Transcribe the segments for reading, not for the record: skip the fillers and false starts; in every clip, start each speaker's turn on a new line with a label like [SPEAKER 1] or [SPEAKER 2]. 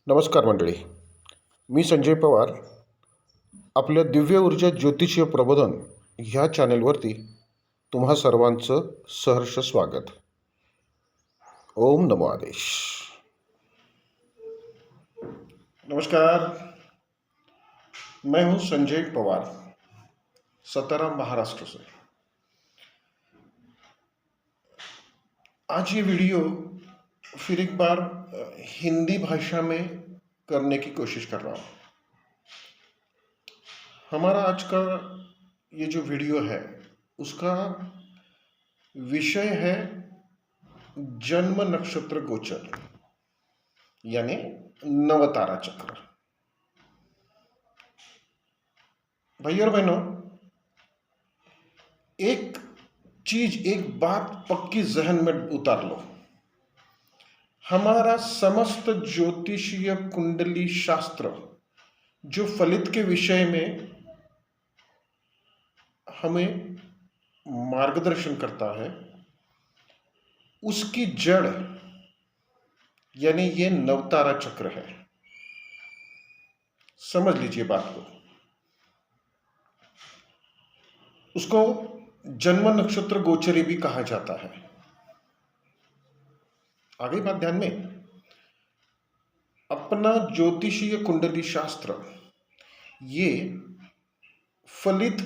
[SPEAKER 1] नमस्कार मंडळी. मी संजय पवार. आपल्या दिव्य ऊर्जा ज्योतिषीय प्रबोधन ह्या चॅनेलवरती तुम्हा सर्वांचं सहर्ष स्वागत. ओम नमो आदेश. नमस्कार. मैं हूं संजय पवार, सतारा, महाराष्ट्र से. आज ये वीडियो फिर एक बार हिंदी भाषा में करने की कोशिश कर रहा हूं. हमारा आज का ये जो वीडियो है उसका विषय है जन्म नक्षत्र गोचर यानी नवतारा चक्र. भाई और बहनों, एक बात पक्की जहन में उतार लो. हमारा समस्त ज्योतिषीय कुंडली शास्त्र जो फलित के विषय में हमें मार्गदर्शन करता है, उसकी जड़ यानी ये नवतारा चक्र है. समझ लीजिए बात को. उसको जन्म नक्षत्र गोचरी भी कहा जाता है. आगे बात ध्यान में. अपना ज्योतिषीय कुंडली शास्त्र ये फलित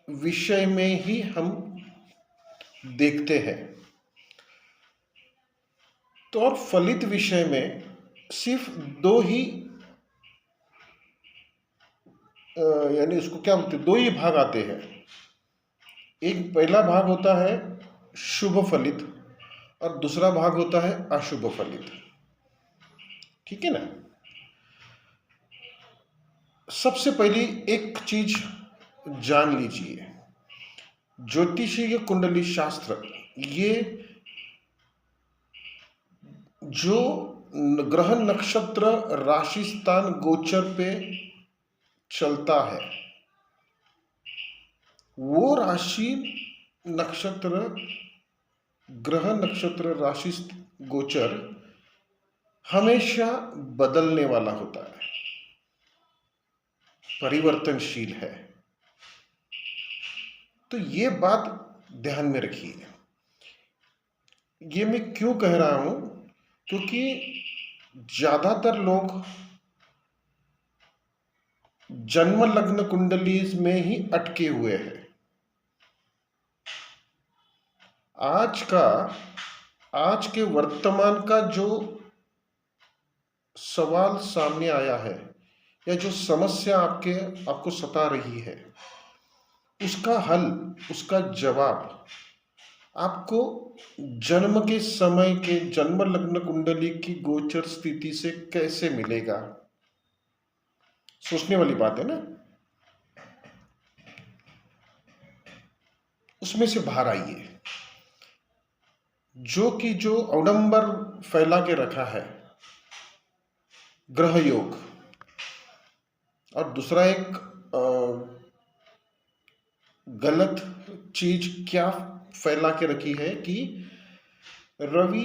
[SPEAKER 1] विषय में ही हम देखते हैं. तो और फलित विषय में सिर्फ दो ही यानी उसको क्या बोलते हैं, दो ही भाग आते हैं. एक पहला भाग होता है शुभ फलित और दूसरा भाग होता है अशुभ फलित. ठीक है ना. सबसे पहली एक चीज जान लीजिए, ज्योतिषीय कुंडली शास्त्र ये जो ग्रह नक्षत्र राशि स्थान गोचर पे चलता है, वो राशि नक्षत्र ग्रह नक्षत्र राशि गोचर हमेशा बदलने वाला होता है, परिवर्तनशील है. तो ये बात ध्यान में रखिए. ये मैं क्यों कह रहा हूं, क्योंकि ज्यादातर लोग जन्म लग्न कुंडली में ही अटके हुए हैं. आज के वर्तमान का जो सवाल सामने आया है या जो समस्या आपको सता रही है, उसका हल, उसका जवाब आपको जन्म के समय के जन्म लग्न कुंडली की गोचर स्थिति से कैसे मिलेगा. सोचने वाली बात है ना. उसमें से बाहर आइए. जो अवडंबर फैला के रखा है ग्रह योग, और दूसरा एक गलत चीज क्या फैला के रखी है कि रवि,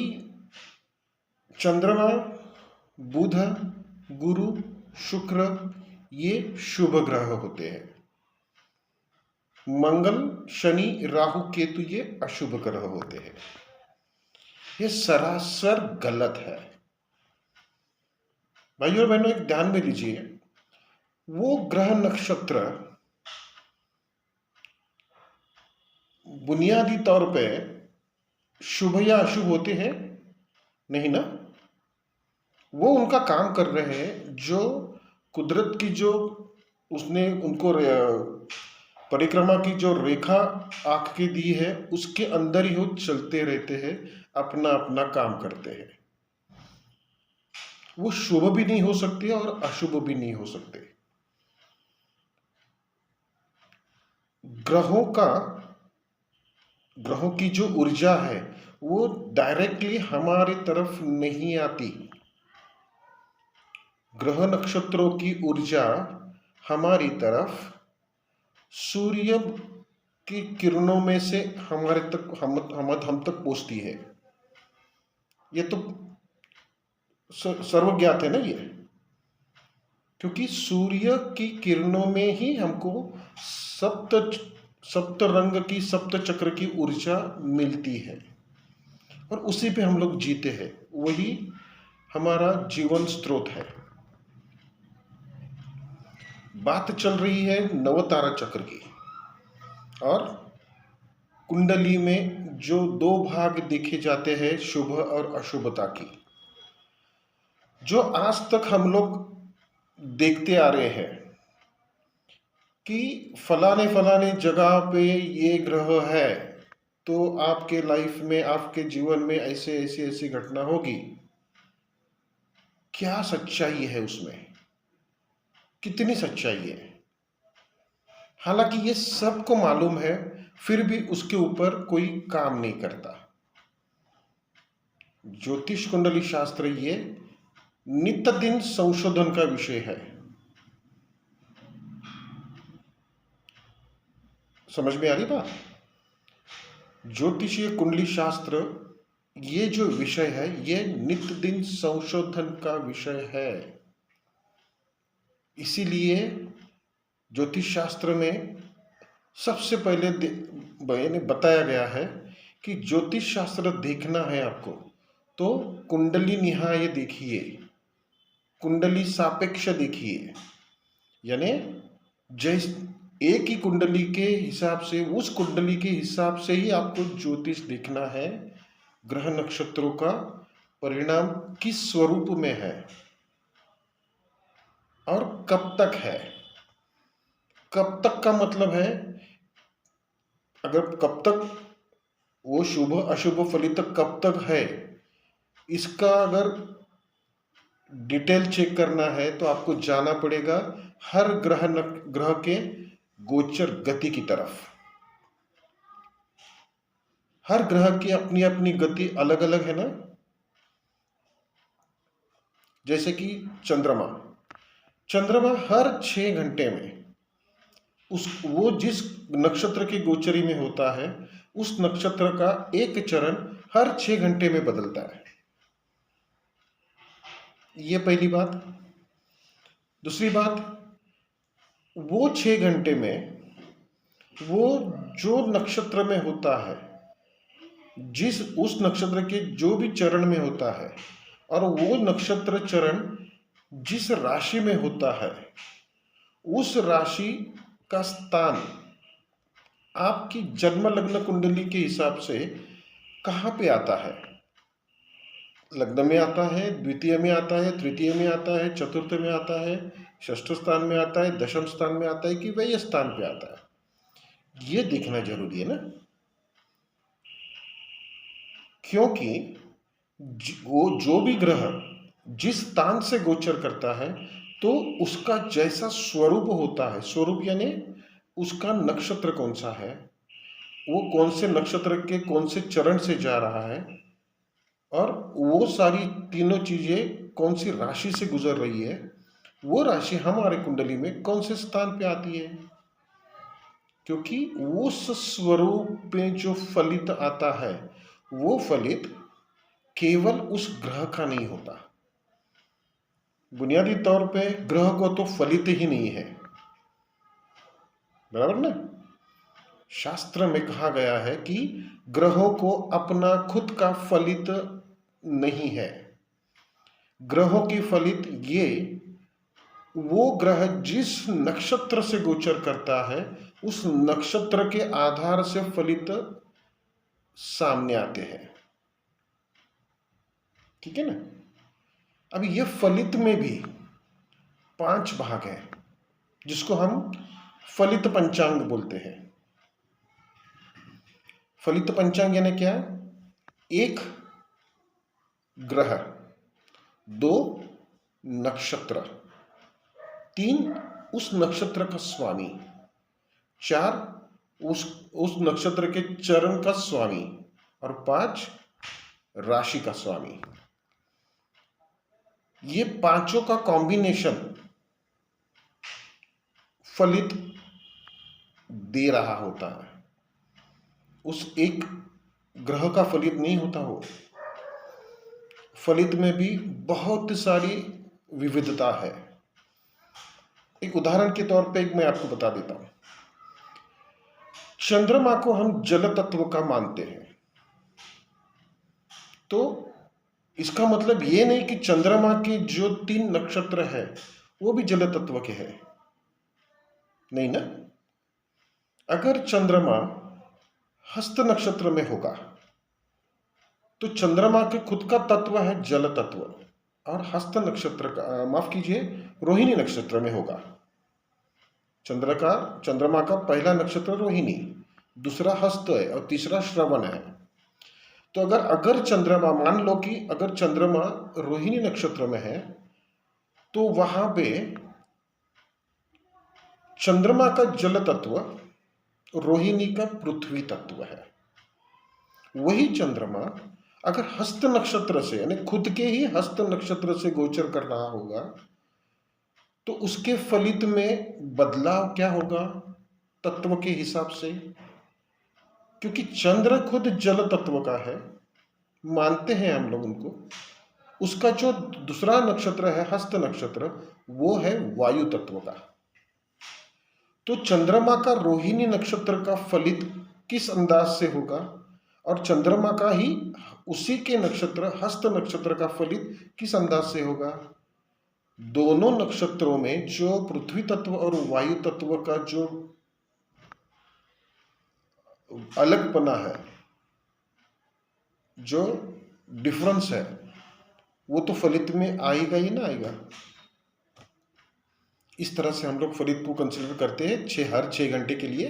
[SPEAKER 1] चंद्रमा, बुध, गुरु, शुक्र ये शुभ ग्रह होते हैं, मंगल, शनि, राहु, केतु ये अशुभ ग्रह होते हैं. ये सरासर गलत है. भाइयों और बहनों, एक ध्यान में लीजिए. वो ग्रह नक्षत्र बुनियादी तौर पे शुभ या अशुभ होते हैं नहीं ना. वो उनका काम कर रहे हैं जो कुदरत की जो उसने उनको परिक्रमा की जो रेखा आंख की दी है उसके अंदर ही वो चलते रहते हैं, अपना अपना काम करते हैं. वो शुभ भी नहीं हो सकते और अशुभ भी नहीं हो सकते. ग्रहों की जो ऊर्जा है वो डायरेक्टली हमारी तरफ नहीं आती. ग्रह नक्षत्रों की ऊर्जा हमारी तरफ सूर्य की किरणों में से हमारे तक हम तक पहुंचती है. ये तो सर्वज्ञात है ना ये, क्योंकि सूर्य की किरणों में ही हमको सप्त सप्त रंग की, सप्त चक्र की ऊर्जा मिलती है और उसी पे हम लोग जीते हैं, वही हमारा जीवन स्रोत है। बात चल रही है नवतारा चक्र की, और कुंडली में जो दो भाग देखे जाते हैं, शुभ और अशुभता की, जो आज तक हम लोग देखते आ रहे हैं कि फलाने फलाने जगह पे ये ग्रह है तो आपके लाइफ में, आपके जीवन में ऐसे ऐसी ऐसी घटना होगी। क्या सच्चाई है उसमें, कितनी सच्चाई है? हालांकि ये सबको मालूम है, फिर भी उसके ऊपर कोई काम नहीं करता। ज्योतिष कुंडली शास्त्र ये नित्य दिन संशोधन का विषय है। समझ में आ रही बात? ज्योतिषीय कुंडली शास्त्र ये जो विषय है, ये नित्य दिन संशोधन का विषय है। इसीलिए ज्योतिष शास्त्र में सबसे पहले बताया गया है कि ज्योतिष शास्त्र देखना है आपको तो कुंडली निहाय देखिए, कुंडली सापेक्ष देखिए। यानी जैस एक ही कुंडली के हिसाब से, उस कुंडली के हिसाब से ही आपको ज्योतिष देखना है। ग्रह नक्षत्रों का परिणाम किस स्वरूप में है और कब तक है। कब तक का मतलब है, अगर कब तक वो शुभ अशुभ फलित कब तक है, इसका अगर डिटेल चेक करना है तो आपको जाना पड़ेगा हर ग्रह के गोचर गति की तरफ। हर ग्रह की अपनी अपनी गति अलग अलग है ना। जैसे कि चंद्रमा हर 6 घंटे में वो जिस नक्षत्र की गोचरी में होता है, उस नक्षत्र का एक चरण हर 6 घंटे में बदलता है। ये पहली बात। दूसरी बात, वो 6 घंटे में वो जो नक्षत्र में होता है, उस नक्षत्र के जो भी चरण में होता है, और वो नक्षत्र चरण जिस राशि में होता है, उस राशि का स्थान आपकी जन्म लग्न कुंडली के हिसाब से कहाँ पे आता है। लग्न में आता है, द्वितीय में आता है, तृतीय में आता है, चतुर्थ में आता है, षष्ठ स्थान में आता है, दशम स्थान में आता है कि वही स्थान पे आता है, ये देखना जरूरी है ना। क्योंकि वो जो भी ग्रह जिस स्थान से गोचर करता है तो उसका जैसा स्वरूप होता है, स्वरूप यानी उसका नक्षत्र कौन सा है, वो कौन से नक्षत्र के कौन से चरण से जा रहा है, और वो सारी तीनों चीजें कौन सी राशि से गुजर रही है, वो राशि हमारे कुंडली में कौन से स्थान पे आती है। क्योंकि उस स्वरूप में जो फलित आता है, वो फलित केवल उस ग्रह का नहीं होता। बुनियादी तौर पे ग्रह को तो फलित ही नहीं है, बराबर ना। शास्त्र में कहा गया है कि ग्रहों को अपना खुद का फलित नहीं है। ग्रहों की फलित ये वो ग्रह जिस नक्षत्र से गोचर करता है, उस नक्षत्र के आधार से फलित सामने आते हैं। ठीक है ना। अब ये फलित में भी 5 भाग हैं, जिसको हम फलित पंचांग बोलते हैं। फलित पंचांग यानी क्या? 1 ग्रह, 2 नक्षत्र, 3 उस नक्षत्र का स्वामी, 4 उस नक्षत्र के चरण का स्वामी, और 5 राशि का स्वामी। ये पांचों का कॉम्बिनेशन फलित दे रहा होता है। उस एक ग्रह का फलित नहीं होता। हो फलित में भी बहुत सारी विविधता है। एक उदाहरण के तौर पे मैं आपको बता देता हूं। चंद्रमा को हम जल तत्व का मानते हैं, तो इसका मतलब ये नहीं कि चंद्रमा के जो 3 नक्षत्र है वो भी जल तत्व के हैं, नहीं ना। अगर चंद्रमा हस्त नक्षत्र में होगा तो चंद्रमा के खुद का तत्व है जल तत्व, और हस्त नक्षत्र का, माफ कीजिए, रोहिणी नक्षत्र में होगा। चंद्रमा का पहला नक्षत्र रोहिणी, दूसरा हस्त है और तीसरा श्रवण है। तो अगर चंद्रमा, मान लो कि अगर चंद्रमा रोहिणी नक्षत्र में है तो वहां पे चंद्रमा का जल तत्व, रोहिणी का पृथ्वी तत्व है। वही चंद्रमा अगर हस्त नक्षत्र से, यानी खुद के ही हस्त नक्षत्र से गोचर कर रहा होगा तो उसके फलित में बदलाव क्या होगा तत्व के हिसाब से, क्योंकि चंद्र खुद जल तत्व का है, मानते हैं हम लोग उनको। उसका जो दूसरा नक्षत्र है हस्त नक्षत्र, वो है वायु तत्व का। तो चंद्रमा का रोहिणी नक्षत्र का फलित किस अंदाज से होगा, और चंद्रमा का ही उसी के नक्षत्र हस्त नक्षत्र का फलित किस अंदाज से होगा। दोनों नक्षत्रों में जो पृथ्वी तत्व और वायु तत्व का जो अलगपना है, जो डिफरेंस है, वो तो फलित में आएगा ही ना आएगा। इस तरह से हम लोग फलित को कंसिडर करते हैं हर 6 घंटे के लिए,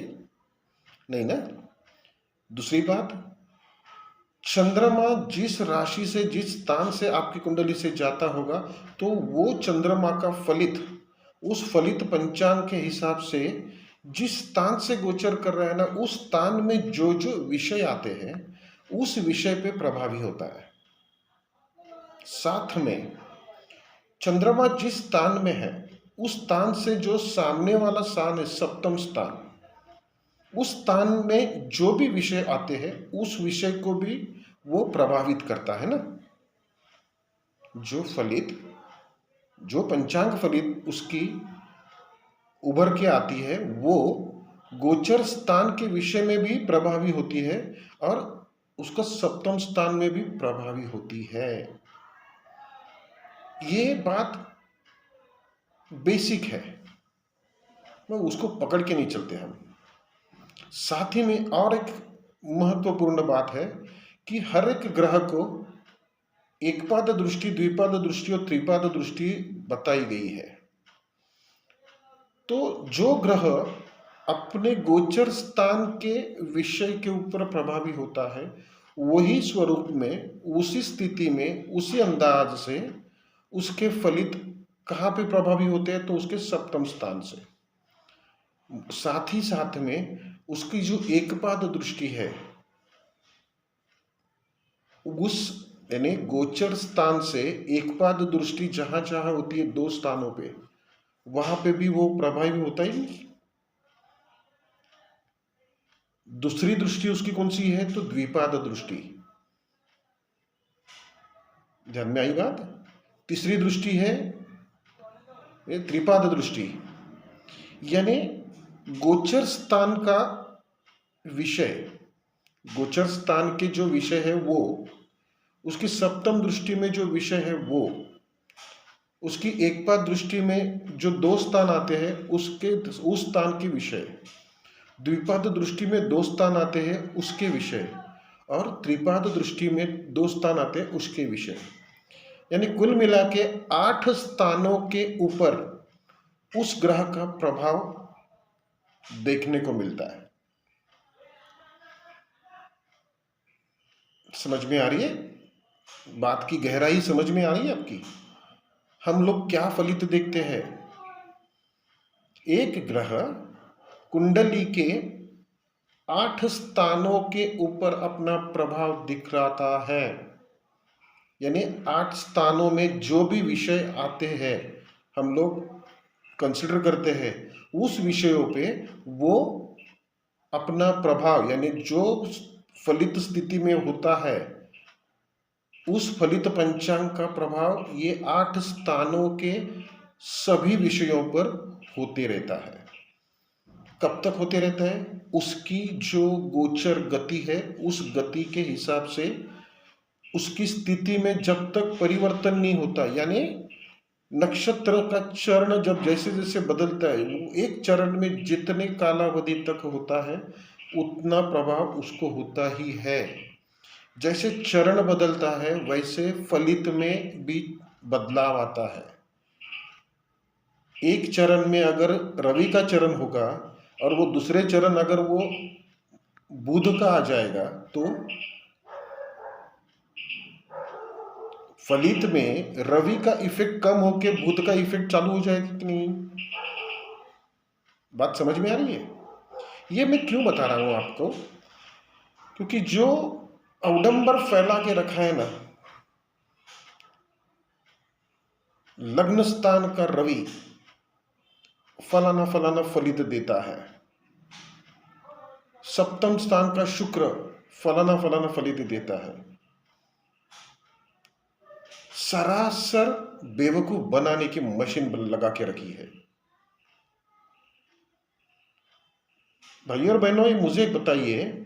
[SPEAKER 1] नहीं ना। दूसरी बात, चंद्रमा जिस राशि से, जिस स्थान से आपकी कुंडली से जाता होगा, तो वो चंद्रमा का फलित, उस फलित पंचांग के हिसाब से जिस स्थान से गोचर कर रहा है ना, उस स्थान में जो जो विषय आते हैं उस विषय पे प्रभावी होता है। साथ में चंद्रमा जिस स्थान में है उस स्थान से जो सामने वाला स्थान है, सप्तम स्थान, उस स्थान में जो भी विषय आते हैं उस विषय को भी वो प्रभावित करता है ना। जो फलित, जो पंचांग फलित उसकी उभर के आती है, वो गोचर स्थान के विषय में भी प्रभावी होती है और उसका सप्तम स्थान में भी प्रभावी होती है। ये बात बेसिक है, मैं उसको पकड़ के नहीं चलते हम। साथ ही में और एक महत्वपूर्ण बात है कि हर एक ग्रह को एकपाद दृष्टि, द्विपाद दृष्टि और त्रिपाद दृष्टि बताई गई है। तो जो ग्रह अपने गोचर स्थान के विषय के ऊपर प्रभावी होता है, वही स्वरूप में, उसी स्थिति में, उसी अंदाज से उसके फलित कहाँ पे प्रभावी होते हैं, तो उसके सप्तम स्थान से। साथ ही साथ में उसकी जो एकपाद दृष्टि है, उस यानी गोचर स्थान से एकपाद दृष्टि जहां जहां होती है 2 स्थानों पे, वहां पे भी वो प्रभावी होता ही नहीं। दूसरी दृष्टि उसकी कौन सी है, तो द्विपाद दृष्टि, ध्यान में आई बात। तीसरी दृष्टि है त्रिपाद दृष्टि, यानी गोचर स्थान का विषय, गोचर स्थान के जो विषय है वो, उसकी सप्तम दृष्टि में जो विषय है वो, उसकी एकपाद दृष्टि में जो 2 स्थान आते हैं उसके, उस स्थान के विषय, द्विपाद दृष्टि में 2 स्थान आते हैं उसके विषय, और त्रिपाद दृष्टि में 2 स्थान आते हैं उसके विषय। यानी कुल मिला के 8 स्थानों के ऊपर उस ग्रह का प्रभाव देखने को मिलता है। समझ में आ रही है बात की गहराई, समझ में आ रही है आपकी। हम लोग क्या फलित देखते हैं, एक ग्रह कुंडली के 8 स्थानों के ऊपर अपना प्रभाव दिखलाता है, यानी 8 स्थानों में जो भी विषय आते हैं हम लोग कंसिडर करते हैं, उस विषयों पे वो अपना प्रभाव, यानी जो फलित स्थिति में होता है उस फलित पंचांग का प्रभाव ये 8 स्थानों के सभी विषयों पर होते रहता है। कब तक होते रहता है? उसकी जो गोचर गति है, उस गति के हिसाब से उसकी स्थिति में जब तक परिवर्तन नहीं होता, यानी नक्षत्र का चरण जब जैसे जैसे बदलता है, वो एक चरण में जितने कालावधि तक होता है उतना प्रभाव उसको होता ही है। जैसे चरण बदलता है वैसे फलित में भी बदलाव आता है। एक चरण में अगर रवि का चरण होगा और वो दूसरे चरण अगर वो बुध का आ जाएगा तो फलित में रवि का इफेक्ट कम होके बुध का इफेक्ट चालू हो जाएगा कि नहीं? बात समझ में आ रही है? ये मैं क्यों बता रहा हूं आपको, क्योंकि जो अवडंबर फैला के रखा है ना, लग्न स्थान का रवि फलाना फलाना फलित देता है, सप्तम स्थान का शुक्र फलाना फलाना फलित देता है, सरासर बेवकूफ बनाने की मशीन लगा के रखी है। भाई और बहनों, ये मुझे बताइए,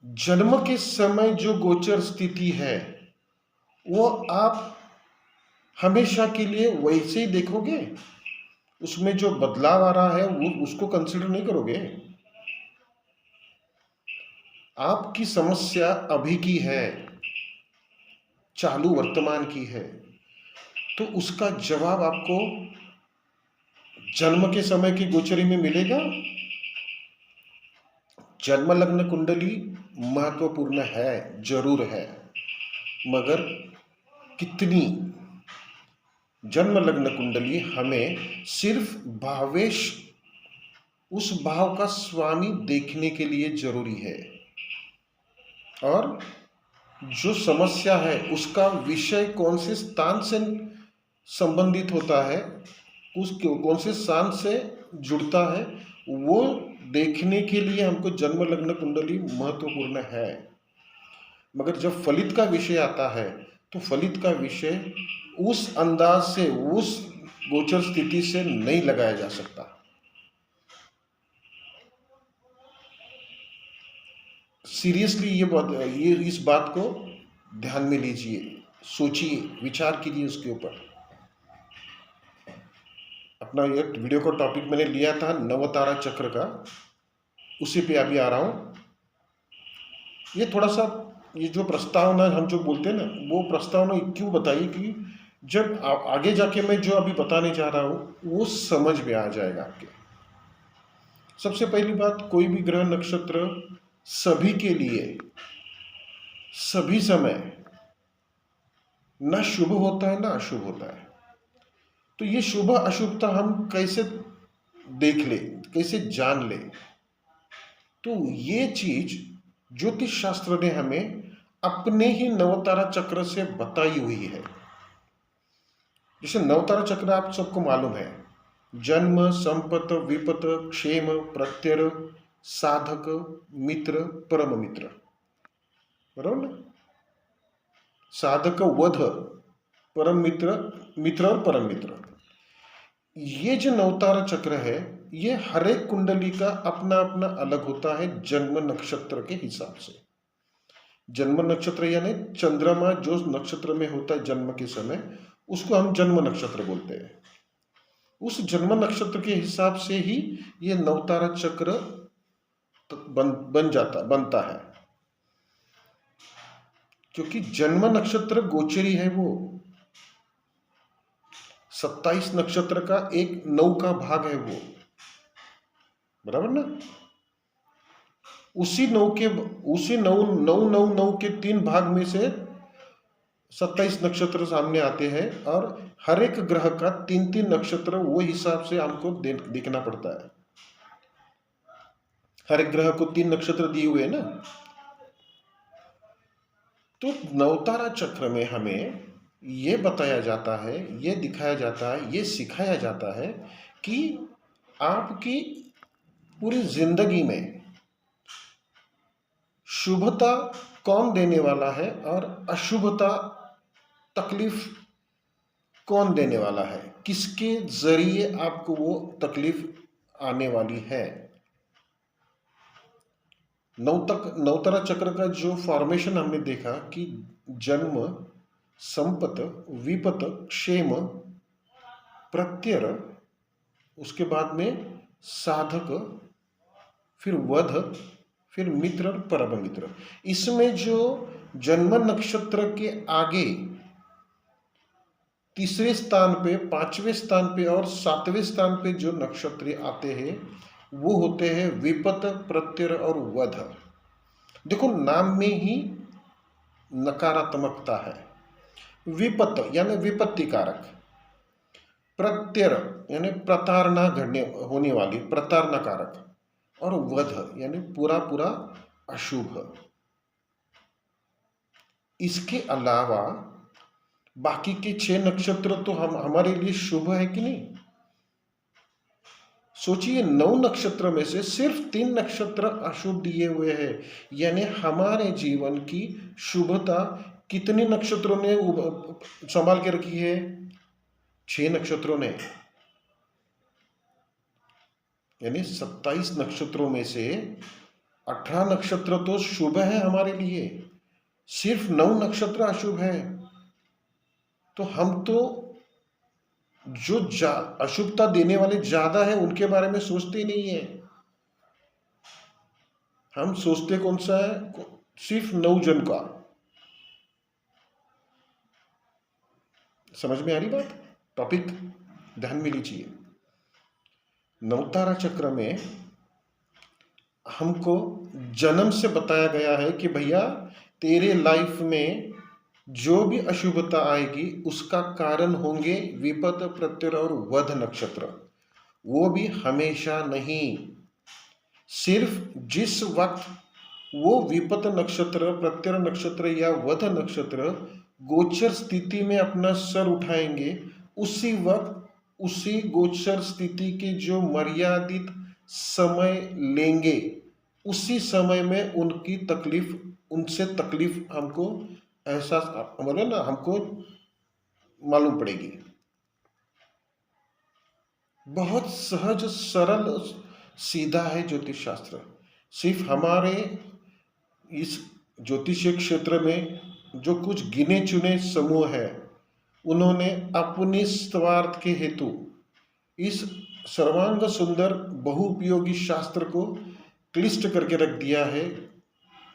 [SPEAKER 1] जन्म के समय जो गोचर स्थिति है वो आप हमेशा के लिए वैसे ही देखोगे? उसमें जो बदलाव आ रहा है वो उसको कंसिडर नहीं करोगे? आपकी समस्या अभी की है, चालू वर्तमान की है, तो उसका जवाब आपको जन्म के समय की गोचरी में मिलेगा। जन्म लग्न कुंडली महत्वपूर्ण है, जरूर है, मगर कितनी? जन्म लग्न कुंडली हमें सिर्फ भावेश, उस भाव का स्वामी देखने के लिए जरूरी है, और जो समस्या है उसका विषय कौन से स्थान से संबंधित होता है, उस कौन से स्थान से जुड़ता है, वो देखने के लिए हमको जन्म लग्न कुंडली महत्वपूर्ण है। मगर जब फलित का विषय आता है तो फलित का विषय उस अंदाज से, उस गोचर स्थिति से नहीं लगाया जा सकता। सीरियसली ये इस बात को ध्यान में लीजिए, सोचिए, विचार कीजिए उसके ऊपर। अपना ये वीडियो का टॉपिक मैंने लिया था नवतारा चक्र का, उसी पे अभी आ रहा हूँ। ये थोड़ा सा, ये जो प्रस्तावना हम जो बोलते हैं ना, वो प्रस्तावना क्यों बताइए कि जब आगे जाके मैं जो अभी बताने जा रहा हूँ वो समझ में आ जाएगा आपके। सबसे पहली बात, कोई भी ग्रह नक्षत्र सभी के लिए सभी समय न शुभ होता है ना अशुभ होता है। तो ये शुभ अशुभता हम कैसे देख ले, कैसे जान ले? तो ये चीज ज्योतिष शास्त्र ने हमें अपने ही नवतारा चक्र से बताई हुई है। जैसे नवतारा चक्र आप सबको मालूम है, जन्म, संपत, विपत, क्षेम, प्रत्यय, साधक, मित्र, परम मित्र, बराबर ना? साधक, वध, परम मित्र, मित्र और परम मित्र। ये जो नवतारा चक्र है ये हर एक कुंडली का अपना अपना अलग होता है जन्म नक्षत्र के हिसाब से। जन्म नक्षत्र यानी चंद्रमा जो नक्षत्र में होता है जन्म के समय, उसको हम जन्म नक्षत्र बोलते हैं। उस जन्म नक्षत्र के हिसाब से ही ये नवतारा चक्र बनता है, क्योंकि जन्म नक्षत्र गोचरी है, वो 27 नक्षत्र का एक 9 का भाग है वो, बराबर ना? उसी 9 के 3 भाग में से 27 नक्षत्र सामने आते हैं, और हर एक ग्रह का 3-3 नक्षत्र वो हिसाब से हमको देखना पड़ता है। हर एक ग्रह को 3 नक्षत्र दिए हुए हैं ना। तो नवतारा चक्र में हमें ये बताया जाता है, ये दिखाया जाता है, ये सिखाया जाता है कि आपकी पूरी जिंदगी में शुभता कौन देने वाला है और अशुभता, तकलीफ कौन देने वाला है, किसके जरिए आपको वो तकलीफ आने वाली है। नवतारा चक्र का जो फॉर्मेशन हमने देखा कि जन्म, संपत, विपत, क्षेम, प्रत्यय, उसके बाद में साधक, फिर वध, फिर मित्र और परम मित्र। इसमें जो जन्म नक्षत्र के आगे तीसरे स्थान पे, पांचवें स्थान पे और सातवें स्थान पे जो नक्षत्र आते हैं वो होते हैं विपत, प्रत्यय और वध। देखो नाम में ही नकारात्मकता है। विपत यानी विपत्ति कारक, प्रत्यय यानी प्रताड़ना घटने होने वाली, प्रताड़ना कारक, और वध यानी पूरा पूरा अशुभ। इसके अलावा बाकी के 6 नक्षत्र तो हमारे लिए शुभ है कि नहीं। सोचिए 9 नक्षत्र में से सिर्फ 3 नक्षत्र अशुभ दिए हुए हैं, यानी हमारे जीवन की शुभता कितने नक्षत्रों ने संभाल के रखी है? 6 नक्षत्रों ने। यानी 27 नक्षत्रों में से 18 नक्षत्र तो शुभ है हमारे लिए, सिर्फ 9 नक्षत्र अशुभ है। तो हम तो जो अशुभता देने वाले ज्यादा है उनके बारे में सोचते ही नहीं है। हम सोचते कौन सा है? सिर्फ 9 जन का। समझ में आ रही बात? टॉपिक ध्यान में लीजिए। नवतारा चक्र में हमको जन्म से बताया गया है कि भैया तेरे लाइफ में जो भी अशुभता आएगी उसका कारण होंगे विपत, प्रत्यय और वध नक्षत्र। वो भी हमेशा नहीं, सिर्फ जिस वक्त वो विपत नक्षत्र, प्रत्यय नक्षत्र या वध नक्षत्र गोचर स्थिति में अपना सर उठाएंगे, उसी वक्त उसी गोचर स्थिति के जो मर्यादित समय लेंगे उसी समय में उनकी तकलीफ, उनसे तकलीफ हमको एहसास, बोले ना, हमको मालूम पड़ेगी। बहुत सहज, सरल, सीधा है ज्योतिष शास्त्र। सिर्फ हमारे इस ज्योतिषीय क्षेत्र में जो कुछ गिने चुने समूह है उन्होंने अपने स्वार्थ के हेतु इस सर्वांग सुंदर बहुउपयोगी शास्त्र को क्लिष्ट करके रख दिया है।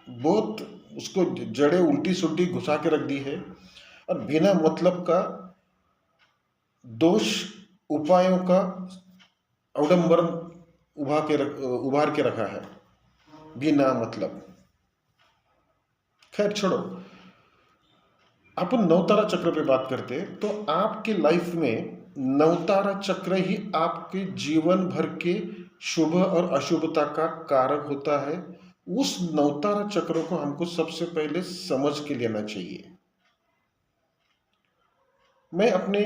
[SPEAKER 1] बहुत उसको जड़े उल्टी सुल्टी घुसा के रख दी है और बिना मतलब का दोष उपायों का अवडंबर उभार के रखा है बिना मतलब। खैर छोड़ो, अपन नवतारा चक्र पे बात करते हैं। तो आपके लाइफ में नवतारा चक्र ही आपके जीवन भर के शुभ और अशुभता का कारक होता है। उस नवतारा चक्र को हमको सबसे पहले समझ के लेना चाहिए। मैं अपने,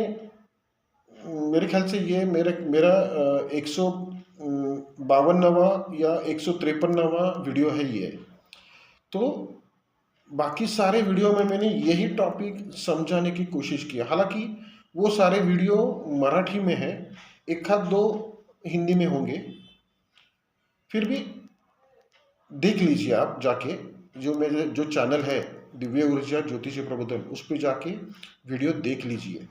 [SPEAKER 1] मेरे ख्याल से ये मेरा 152वां या 153वां वीडियो है ये। तो बाकी सारे वीडियो में मैंने यही टॉपिक समझाने की कोशिश की। हालांकि वो सारे वीडियो मराठी में है, एक आध दो हिंदी में होंगे, फिर भी देख लीजिए आप जाके। जो मेरे जो चैनल है दिव्य ऊर्जा ज्योतिष प्रबोधन, उस पर जाके वीडियो देख लीजिए।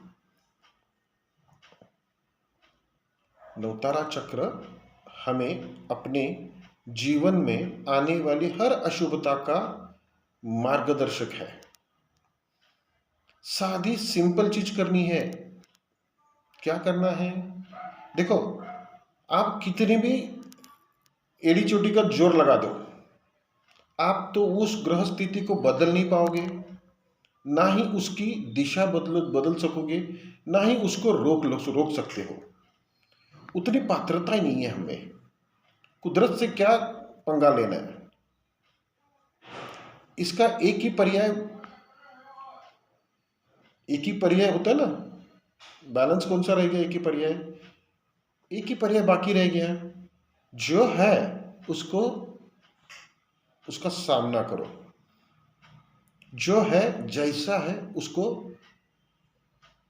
[SPEAKER 1] नवतारा चक्र हमें अपने जीवन में आने वाली हर अशुभता का मार्गदर्शक है। सादी सिंपल चीज करनी है। क्या करना है? देखो, आप कितनी भी एड़ी चोटी का जोर लगा दो, आप तो उस ग्रह स्थिति को बदल नहीं पाओगे, ना ही उसकी दिशा बदल सकोगे, ना ही उसको रोक सकते हो। उतनी पात्रता ही नहीं है हमें। कुदरत से क्या पंगा लेना है? इसका एक ही पर्याय होता है ना। बैलेंस कौन सा रह गया? एक ही पर्याय बाकी रह गया। जो है उसको, उसका सामना करो। जो है जैसा है उसको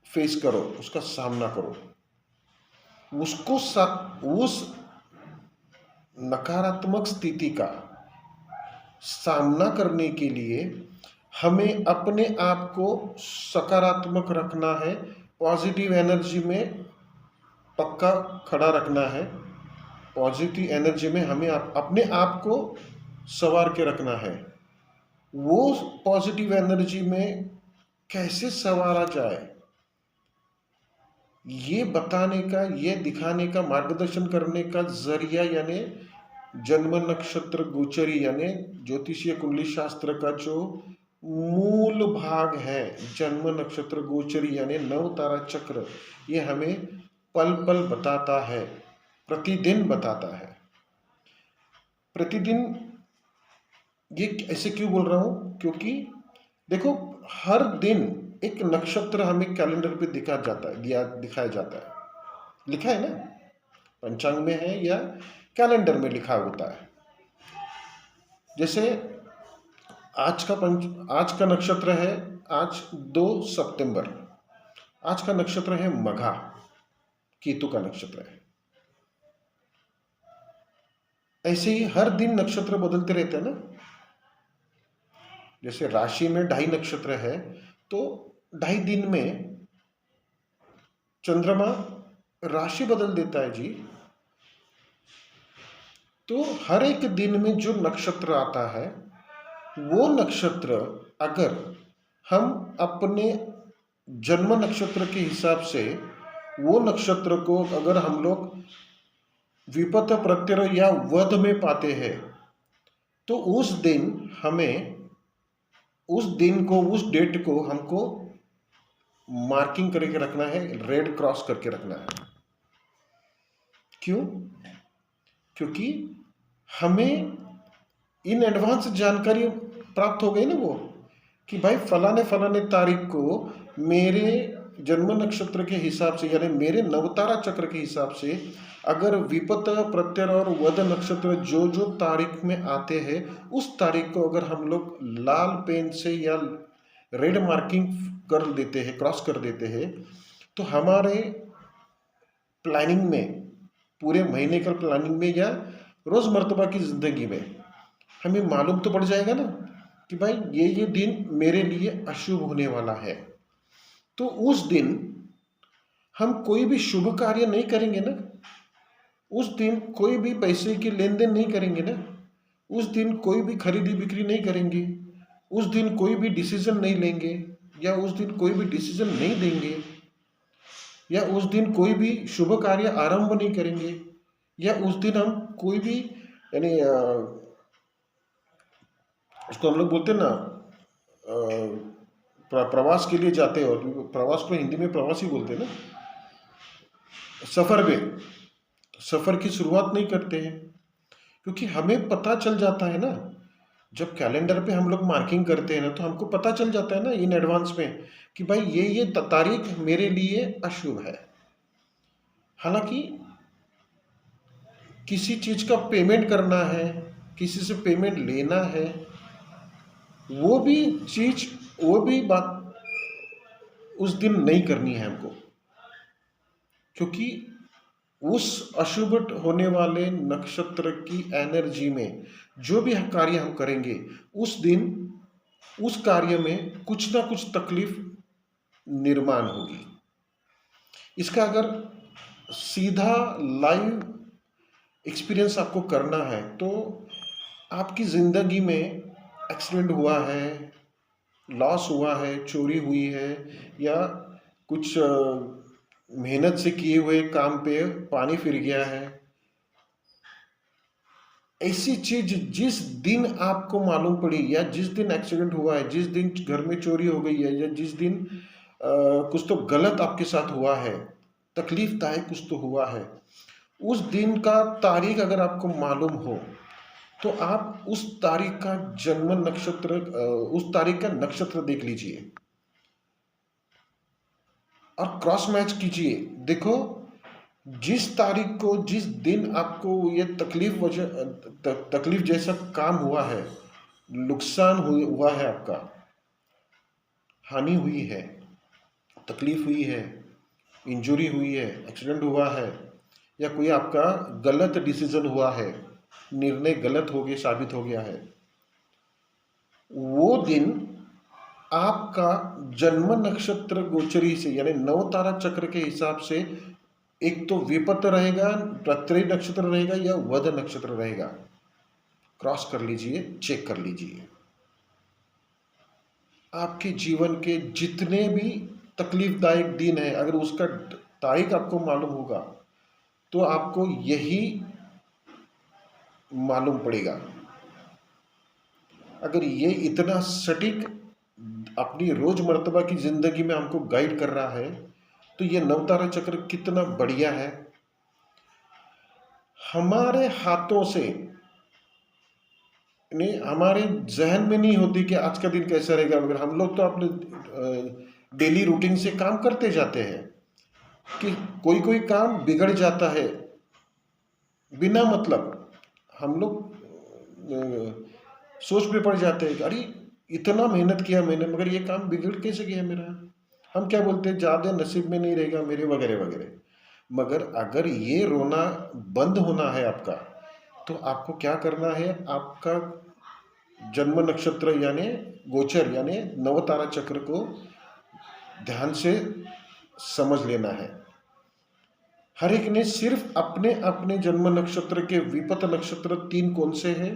[SPEAKER 1] फेस करो, उसका सामना करो। उस नकारात्मक स्थिति का सामना करने के लिए हमें अपने आप को सकारात्मक रखना है, पॉजिटिव एनर्जी में पक्का खड़ा रखना है। पॉजिटिव एनर्जी में हमें अपने आप को संवार के रखना है। वो पॉजिटिव एनर्जी में कैसे संवारा जाए, ये बताने का, ये दिखाने का, मार्गदर्शन करने का जरिया यानी जन्म नक्षत्र गोचरी यानी ज्योतिषीय कुंडली शास्त्र का जो मूल भाग है, जन्म नक्षत्र गोचरी यानी नव तारा चक्र, ये हमें पल पल बताता है, प्रतिदिन बताता है। प्रतिदिन ये ऐसे क्यों बोल रहा हूं? क्योंकि देखो, हर दिन एक नक्षत्र हमें कैलेंडर पे दिखाया जाता है, लिखा है ना, पंचांग में है या कैलेंडर में लिखा होता है। जैसे आज का नक्षत्र है, आज 2 सितंबर, आज का नक्षत्र है मघा, केतु का नक्षत्र है। ऐसे ही हर दिन नक्षत्र बदलते रहते हैं ना। जैसे राशि में 2.5 नक्षत्र है, तो 2.5 दिन में चंद्रमा राशि बदल देता है जी। तो हर एक दिन में जो नक्षत्र आता है, वो नक्षत्र अगर हम अपने जन्म नक्षत्र के हिसाब से वो नक्षत्र को अगर हम लोग विपत प्रत्यय या वध में पाते हैं, तो उस दिन को, उस डेट को हमको मार्किंग करके रखना है, रेड क्रॉस करके रखना है। क्यों? क्योंकि हमें इन एडवांस जानकारी प्राप्त हो गई ना, वो कि भाई फलाने तारीख को मेरे जन्म नक्षत्र के हिसाब से यानी मेरे नवतारा चक्र के हिसाब से अगर विपत प्रत्यय और वध नक्षत्र जो जो तारीख में आते हैं, उस तारीख को अगर हम लोग लाल पेन से या रेड मार्किंग कर देते हैं, क्रॉस कर देते हैं, तो हमारे प्लानिंग में, पूरे महीने का प्लानिंग में या रोजमर्तबा की जिंदगी में हमें मालूम तो पड़ जाएगा ना कि भाई ये दिन मेरे लिए अशुभ होने वाला है। तो उस दिन हम कोई भी शुभ कार्य नहीं करेंगे ना, उस दिन कोई भी पैसे की लेन देन नहीं करेंगे ना, उस दिन कोई भी खरीदी बिक्री नहीं करेंगे, उस दिन कोई भी डिसीजन नहीं लेंगे, या उस दिन कोई भी डिसीजन नहीं देंगे, या उस दिन कोई भी शुभ कार्य आरंभ नहीं करेंगे, या उस दिन हम कोई भी यानी उसको हम लोग बोलते हैं ना, प्रवास के लिए जाते हो, प्रवास को हिंदी में प्रवास ही बोलते हैं ना, सफर की शुरुआत नहीं करते हैं। क्योंकि हमें पता चल जाता है ना, जब कैलेंडर पे हम लोग मार्किंग करते हैं ना, तो हमको पता चल जाता है ना इन एडवांस में कि भाई ये तारीख मेरे लिए अशुभ है। हालांकि किसी चीज का पेमेंट करना है, किसी से पेमेंट लेना है, वो भी बात उस दिन नहीं करनी है हमको, क्योंकि उस अशुभ होने वाले नक्षत्र की एनर्जी में जो भी कार्य हम करेंगे, उस दिन उस कार्य में कुछ ना कुछ तकलीफ निर्माण होगी। इसका अगर सीधा लाइव एक्सपीरियंस आपको करना है, तो आपकी जिंदगी में एक्सीडेंट हुआ है, लॉस हुआ है, चोरी हुई है, या कुछ मेहनत से किए हुए काम पे पानी फिर गया है, ऐसी चीज जिस दिन आपको मालूम पड़ी, या जिस दिन एक्सीडेंट हुआ है, जिस दिन घर में चोरी हो गई है, या जिस दिन कुछ तो गलत आपके साथ हुआ है, तकलीफदायक कुछ तो हुआ है, उस दिन का तारीख अगर आपको मालूम हो, तो आप उस तारीख का जन्म नक्षत्र, उस तारीख का नक्षत्र देख लीजिए और क्रॉस मैच कीजिए। देखो, जिस तारीख को, जिस दिन आपको ये तकलीफ जैसा काम हुआ है, नुकसान हुआ है आपका, हानि हुई है, तकलीफ हुई है, इंजरी हुई है, एक्सीडेंट हुआ है, या कोई आपका गलत डिसीजन हुआ है, निर्णय गलत हो गया, साबित हो गया है, वो दिन आपका जन्म नक्षत्र गोचरी से यानी नवतारा चक्र के हिसाब से एक तो विपत रहेगा, प्रत्यय नक्षत्र रहेगा या वध नक्षत्र रहेगा। क्रॉस कर लीजिए, चेक कर लीजिए। आपके जीवन के जितने भी तकलीफदायक दिन है, अगर उसका तारीख आपको मालूम होगा तो आपको यही मालूम पड़ेगा। अगर ये इतना सटीक अपनी रोजमर्तबा की जिंदगी में हमको गाइड कर रहा है तो ये नवतारा चक्र कितना बढ़िया है। हमारे हाथों से नहीं, हमारे जहन में नहीं होती कि आज का दिन कैसा रहेगा। अगर हम लोग तो अपने डेली रूटीन से काम करते जाते हैं कि कोई कोई काम बिगड़ जाता है बिना मतलब। हम लोग सोच में पड़ जाते हैं कि अरे इतना मेहनत किया मैंने मगर ये काम बिगड़ कैसे गया मेरा। हम क्या बोलते हैं, ज़्यादा नसीब में नहीं रहेगा मेरे, वगैरह वगैरह। मगर अगर ये रोना बंद होना है आपका तो आपको क्या करना है, आपका जन्म नक्षत्र यानी गोचर यानी नवतारा चक्र को ध्यान से समझ लेना है। हर एक ने सिर्फ अपने अपने जन्म नक्षत्र के विपत नक्षत्र 3 कौन से हैं,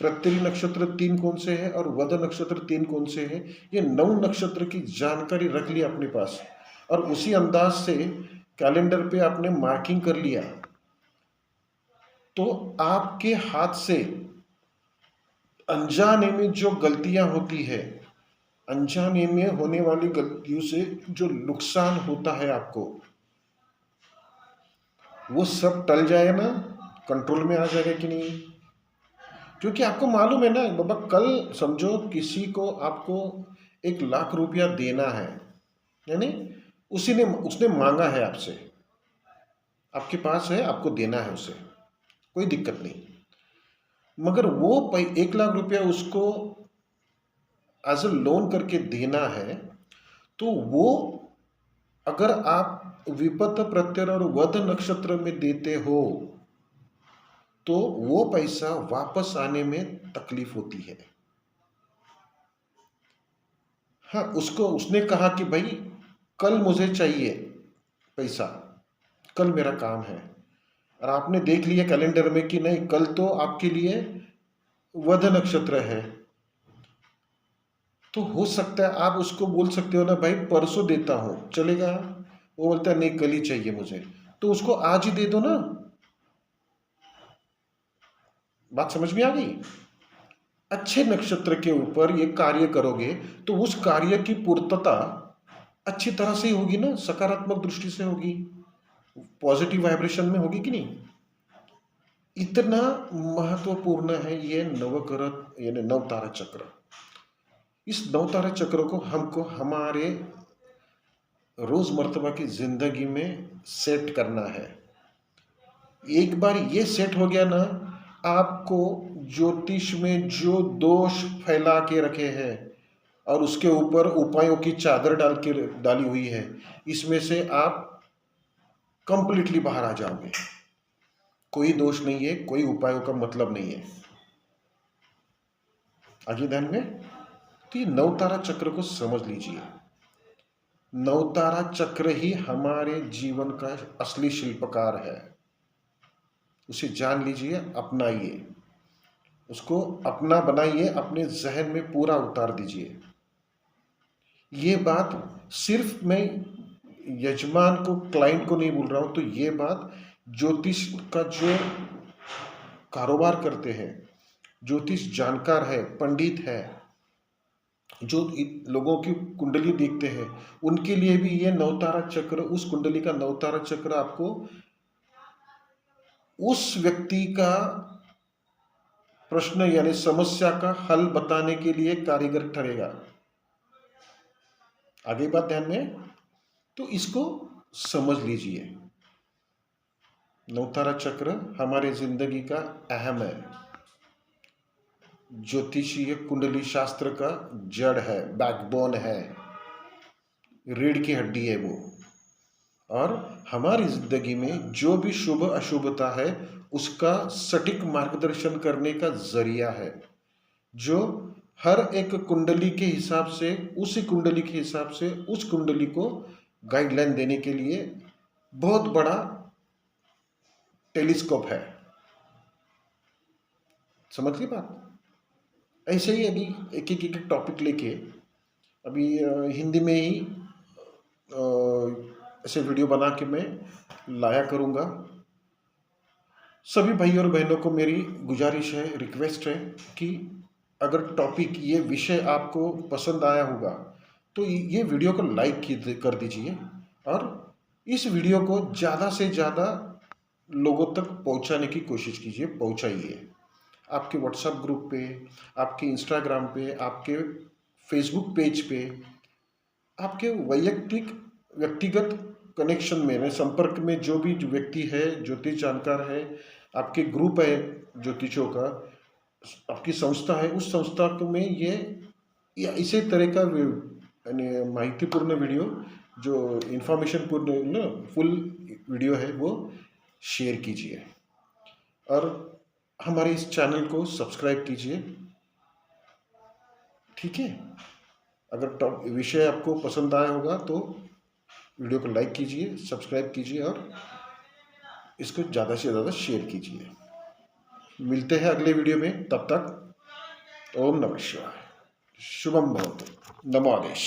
[SPEAKER 1] प्रत्यय नक्षत्र 3 कौन से हैं और वध नक्षत्र 3 कौन से हैं, ये 9 नक्षत्र की जानकारी रख लिया अपने पास और उसी अंदाज से कैलेंडर पे आपने मार्किंग कर लिया तो आपके हाथ से अनजाने में जो गलतियां होती है, अनजाने में होने वाली गलतियों से जो नुकसान होता है आपको, वो सब टल जाए ना, कंट्रोल में आ जाएगा कि नहीं। क्योंकि आपको मालूम है ना बाबा, कल समझो किसी को आपको 1 लाख रुपया देना है, यानी उसने मांगा है आपसे, आपके पास है, आपको देना है उसे, कोई दिक्कत नहीं। मगर वो 1 लाख रुपया उसको एज अ लोन करके देना है तो वो अगर आप विपत प्रत्यय और वध नक्षत्र में देते हो तो वो पैसा वापस आने में तकलीफ होती है। हाँ, उसने कहा कि भाई कल मुझे चाहिए पैसा, कल मेरा काम है, और आपने देख लिया कैलेंडर में कि नहीं कल तो आपके लिए वध नक्षत्र है, तो हो सकता है आप उसको बोल सकते हो ना भाई परसों देता हूं, चलेगा। वो बोलता है नहीं कल ही चाहिए मुझे, तो उसको आज ही दे दो ना। बात समझ में आ गई। अच्छे नक्षत्र के ऊपर ये कार्य करोगे तो उस कार्य की पूर्तता अच्छी तरह से होगी ना, सकारात्मक दृष्टि से होगी, पॉजिटिव वाइब्रेशन में होगी कि नहीं। इतना महत्वपूर्ण है ये नवग्रह यानी नवतारा चक्र। इस नवतारा चक्र को हमको हमारे रोजमर्तबा की जिंदगी में सेट करना है। एक बार ये सेट हो गया ना, आपको ज्योतिष में जो दोष फैला के रखे हैं और उसके ऊपर उपायों की चादर डाली हुई है, इसमें से आप कंप्लीटली बाहर आ जाओगे। कोई दोष नहीं है, कोई उपायों का मतलब नहीं है। आगे ध्यान में, तो ये नवतारा चक्र को समझ लीजिए। नवतारा चक्र ही हमारे जीवन का असली शिल्पकार है। उसे जान लीजिए, अपनाइए, उसको अपना बनाइए, अपने जहन में पूरा उतार दीजिए। ये बात सिर्फ मैं यजमान को, क्लाइंट को नहीं बोल रहा हूं, तो ये बात ज्योतिष का जो कारोबार करते हैं, ज्योतिष जानकार है, पंडित है, जो लोगों की कुंडली देखते हैं, उनके लिए भी ये नवतारा चक्र, उस कुंडली का नवतारा चक्र आपको उस व्यक्ति का प्रश्न यानी समस्या का हल बताने के लिए कारीगर ठहरेगा। आगे बात ध्यान में, तो इसको समझ लीजिए। नवतारा चक्र हमारे जिंदगी का अहम है, ज्योतिषीय कुंडली शास्त्र का जड़ है, बैकबोन है। रीढ़ की हड्डी है वो। और हमारी ज़िंदगी में जो भी शुभ अशुभता है उसका सटीक मार्गदर्शन करने का ज़रिया है, जो हर एक कुंडली के हिसाब से, उसी कुंडली के हिसाब से उस कुंडली को गाइडलाइन देने के लिए बहुत बड़ा टेलीस्कोप है। समझ गई बात? ऐसे ही अभी एक एक टॉपिक लेके अभी हिंदी में ही ऐसे वीडियो बना के मैं लाया करूँगा। सभी भाई और बहनों को मेरी गुजारिश है, रिक्वेस्ट है कि अगर टॉपिक, ये विषय आपको पसंद आया होगा तो ये वीडियो को लाइक कर दीजिए और इस वीडियो को ज़्यादा से ज़्यादा लोगों तक पहुंचाने की कोशिश कीजिए, पहुंचाइए। आपके व्हाट्सएप ग्रुप पे, आपके इंस्टाग्राम पे, आपके फेसबुक पेज पे, आपके व्यक्तिगत कनेक्शन में संपर्क में जो भी व्यक्ति है, ज्योतिष जानकार है, आपके ग्रुप है ज्योतिषों का, आपकी संस्था है, उस संस्था में ये या इसी तरह का यानी माहितीपूर्ण वीडियो, जो इन्फॉर्मेशन पूर्ण ना फुल वीडियो है, वो शेयर कीजिए और हमारे इस चैनल को सब्सक्राइब कीजिए। ठीक है? अगर विषय आपको पसंद आया होगा तो वीडियो को लाइक कीजिए, सब्सक्राइब कीजिए और इसको ज़्यादा से ज़्यादा शेयर कीजिए। मिलते हैं अगले वीडियो में, तब तक ओम नमः शिवाय, शुभम भवतु, नमो आदेश।